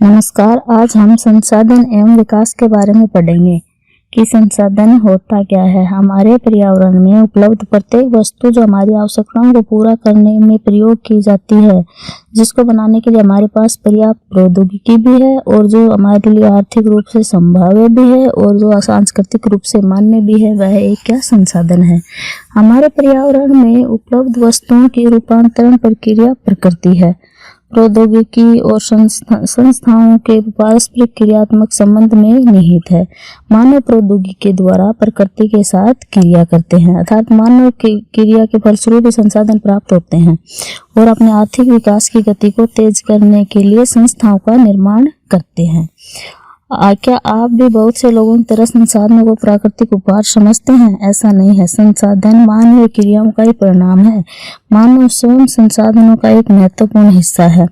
नमस्कार। आज हम संसाधन एवं विकास के बारे में पढ़ेंगे कि संसाधन होता क्या है। हमारे पर्यावरण में उपलब्ध प्रत्येक वस्तु जो हमारी आवश्यकताओं को पूरा करने में प्रयोग की जाती है, जिसको बनाने के लिए हमारे पास पर्याप्त प्रौद्योगिकी भी है और जो हमारे लिए आर्थिक रूप से संभाव्य भी है और जो सांस्कृतिक रूप से मान्य भी है, वह एक क्या संसाधन है। हमारे पर्यावरण में उपलब्ध वस्तुओं की रूपांतरण प्रक्रिया प्रकृति है। प्रौद्योगिकी और संस्थाओं के पारस्परिक क्रियात्मक संबंध में निहित है। मानव प्रौद्योगिकी के द्वारा प्रकृति के साथ क्रिया करते हैं, अर्थात मानव की क्रिया के फलस्वरूप संसाधन प्राप्त होते हैं और अपने आर्थिक विकास की गति को तेज करने के लिए संस्थाओं का निर्माण करते हैं। क्या आप भी बहुत से लोगों की तरह संसाधनों को प्राकृतिक उपहार समझते हैं? ऐसा नहीं है। संसाधन मानवीय क्रियाओं का ही परिणाम है। मानव स्वयं संसाधनों का एक महत्वपूर्ण हिस्सा है।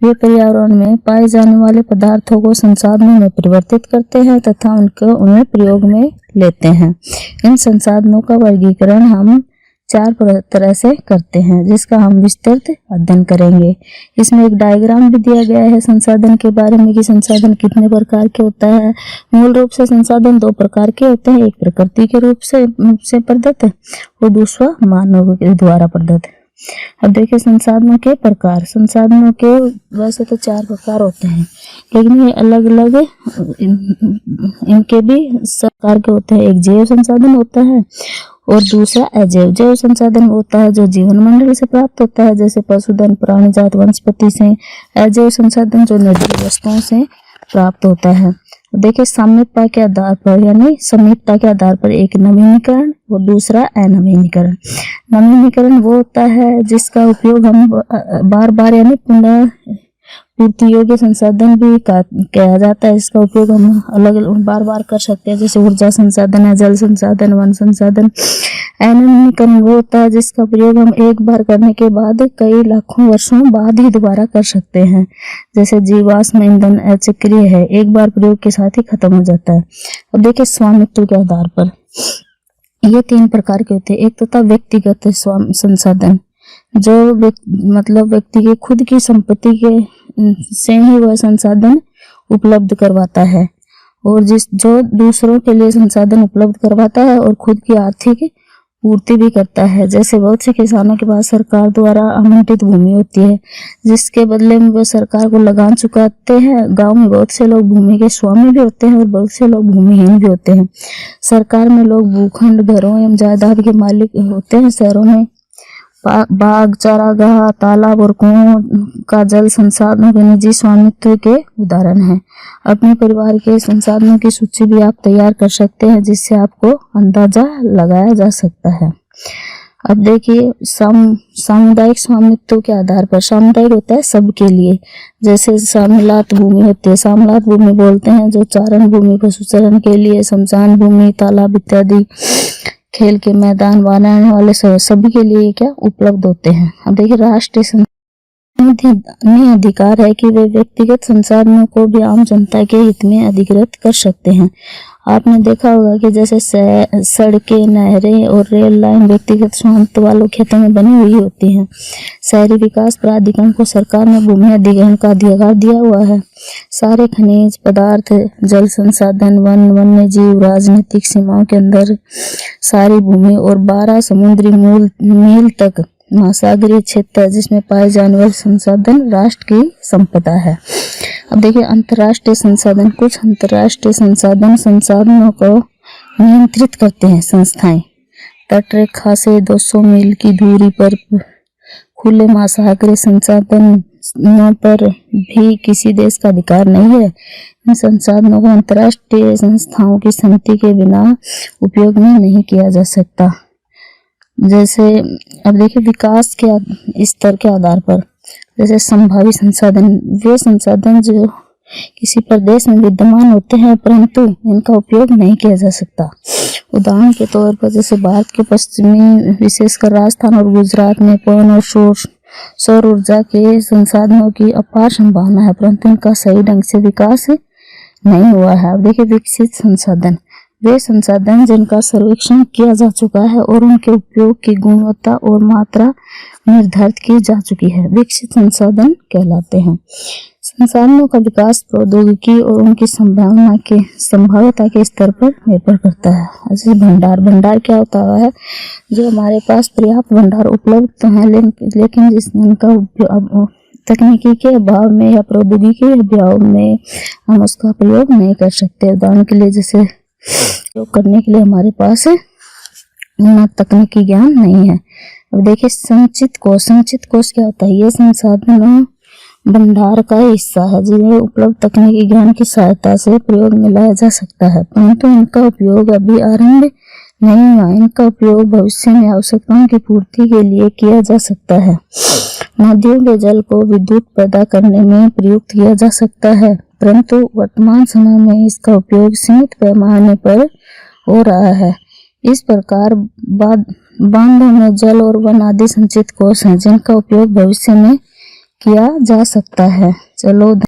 वे पर्यावरण में पाए जाने वाले पदार्थों को संसाधनों में परिवर्तित करते हैं तथा उन्हें प्रयोग में लेते हैं। इन संसाधनों का वर्गीकरण हम 4 तरह से करते हैं, जिसका हम विस्तृत अध्ययन करेंगे। इसमें एक डायग्राम भी दिया गया है संसाधन के बारे में कि संसाधन कितने प्रकार के होता है। मूल रूप से संसाधन 2 प्रकार के होते हैं, एक प्रकृति के रूप से प्रदत्त और दूसरा मानव के द्वारा प्रदत्त। अब देखिए संसाधनों के प्रकार। संसाधनों के वैसे तो 4 प्रकार होते हैं, लेकिन ये अलग अलग इनके भी प्रकार के होते हैं। एक जैव संसाधन होता है और दूसरा अजैव। जैव संसाधन होता है जो जीवन मंडल से प्राप्त होता है, जैसे पशुधन, प्राणीजात, वनस्पति से। अजैव संसाधन जो निर्जीव वस्तुओं से प्राप्त होता है। देखिए साम्यता के आधार पर यानी समीपता के आधार पर एक नवीनीकरण और दूसरा अनवीनीकरण। नवीनीकरण वो होता है जिसका उपयोग हम बार बार यानी पुनः पूर्ति योग्य संसाधन भी किया जाता है। इसका उपयोग हम अलग अलग बार बार कर सकते हैं, जैसे ऊर्जा संसाधन है, जल संसाधन, वन संसाधन। अनवीनीकरण वो होता है जिसका प्रयोग हम एक बार करने के बाद कई लाखों वर्षों बाद ही दोबारा कर सकते हैं, जैसे जीवाश्म ईंधन अचक्रीय है, एक बार प्रयोग के साथ ही खत्म हो जाता है। अब देखिए स्वामित्व के आधार पर ये 3 प्रकार के होते हैं। एक तो व्यक्तिगत संसाधन, जो व्यक्ति के खुद की संपत्ति के से ही वह संसाधन उपलब्ध करवाता है और जो दूसरों के लिए संसाधन उपलब्ध करवाता है और खुद की आर्थिक पूर्ति भी करता है। जैसे बहुत से किसानों के पास सरकार द्वारा आवंटित भूमि होती है, जिसके बदले में वह सरकार को लगान चुकाते हैं। गांव में बहुत से लोग भूमि के स्वामी भी होते हैं और बहुत से लोग भूमिहीन भी होते हैं। सरकार में लोग भूखंड, घरों एवं जायदाद के मालिक होते हैं। शहरों में बाग, चारागाह, तालाब और कुओं का जल संसाधनों के निजी स्वामित्व के उदाहरण हैं। अपने परिवार के संसाधनों की सूची भी आप तैयार कर सकते हैं, जिससे आपको अंदाजा लगाया जा सकता है। अब देखिए सामुदायिक स्वामित्व के आधार पर। सामुदायिक होता है सबके लिए, जैसे सामलात भूमि होती है। सामलात भूमि बोलते हैं जो चारण भूमि, पशुचारण के लिए, शमशान भूमि, तालाब इत्यादि, खेल के मैदान बनाने वाले सभी के लिए क्या उपलब्ध होते हैं। अब देखिए राष्ट्रीय अधिकार है कि वे व्यक्तिगत संसाधनों को भी आम जनता के हित में अधिकृत कर सकते हैं। आपने देखा होगा कि जैसे सड़कें, नहरें और रेल लाइन व्यक्तिगत स्वामित्व वालों खेतों में बनी हुई होती हैं। शहरी विकास प्राधिकरण को सरकार ने भूमि अधिग्रहण का अधिकार दिया हुआ है। सारे खनिज पदार्थ, जल संसाधन, वन्य जीव, राजनीतिक सीमाओं के अंदर सारी भूमि और 12 समुद्री मील तक महासागरीय क्षेत्र है जिसमें पाए जाने वाले संसाधन राष्ट्र की संपदा है। अब देखिए अंतर्राष्ट्रीय संसाधन। कुछ अंतर्राष्ट्रीय संसाधनों को नियंत्रित करते हैं संस्थाएं। तटरेखा से 200 मील की दूरी पर खुले महासागरीय संसाधनों पर भी किसी देश का अधिकार नहीं है। इन संसाधनों को अंतर्राष्ट्रीय संस्थाओं की सहमति के बिना उपयोग में नहीं किया जा सकता। जैसे अब देखिए विकास के स्तर के आधार पर, जैसे संभावित संसाधन, वे संसाधन जो किसी प्रदेश में विद्यमान होते हैं परंतु इनका उपयोग नहीं किया जा सकता। उदाहरण के तौर पर जैसे भारत के पश्चिमी विशेषकर राजस्थान और गुजरात में पवन और सौर ऊर्जा के संसाधनों की अपार संभावना है, परंतु इनका सही ढंग से विकास नहीं हुआ है। अब देखिए विकसित संसाधन। वे संसाधन जिनका सर्वेक्षण किया जा चुका है और उनके उपयोग की गुणवत्ता और मात्रा निर्धारित की जा चुकी है, विकसित संसाधन कहलाते हैं। संसाधनों का विकास प्रौद्योगिकी और उनकी संभाव्यता के स्तर पर निर्भर करता है। जैसे भंडार क्या होता है, जो हमारे पास पर्याप्त भंडार उपलब्ध तो है, लेकिन जिनका उपयोग तकनीकी के अभाव में या प्रौद्योगिकी के अभाव में हम उसका प्रयोग नहीं कर सकते। उदाहरण के लिए जैसे प्रयोग करने के लिए हमारे पास तकनीकी ज्ञान नहीं है। अब देखिए संचित कोष क्या होता है, ये संसाधनों भंडार का हिस्सा है जिन्हें उपलब्ध तकनीकी ज्ञान की सहायता से प्रयोग में लाया जा सकता है, परंतु इनका उपयोग अभी आरंभ नहीं हुआ। इनका उपयोग भविष्य में आवश्यकताओं की पूर्ति के लिए किया जा सकता है। नदियों के जल को विद्युत पैदा करने में प्रयुक्त किया जा सकता है, परंतु वर्तमान समय में इसका उपयोग सीमित पैमाने पर हो रहा है। इस प्रकार बांधों में जल और वन आदि संचित कोष हैं जिनका उपयोग भविष्य में किया जा सकता है। चलो।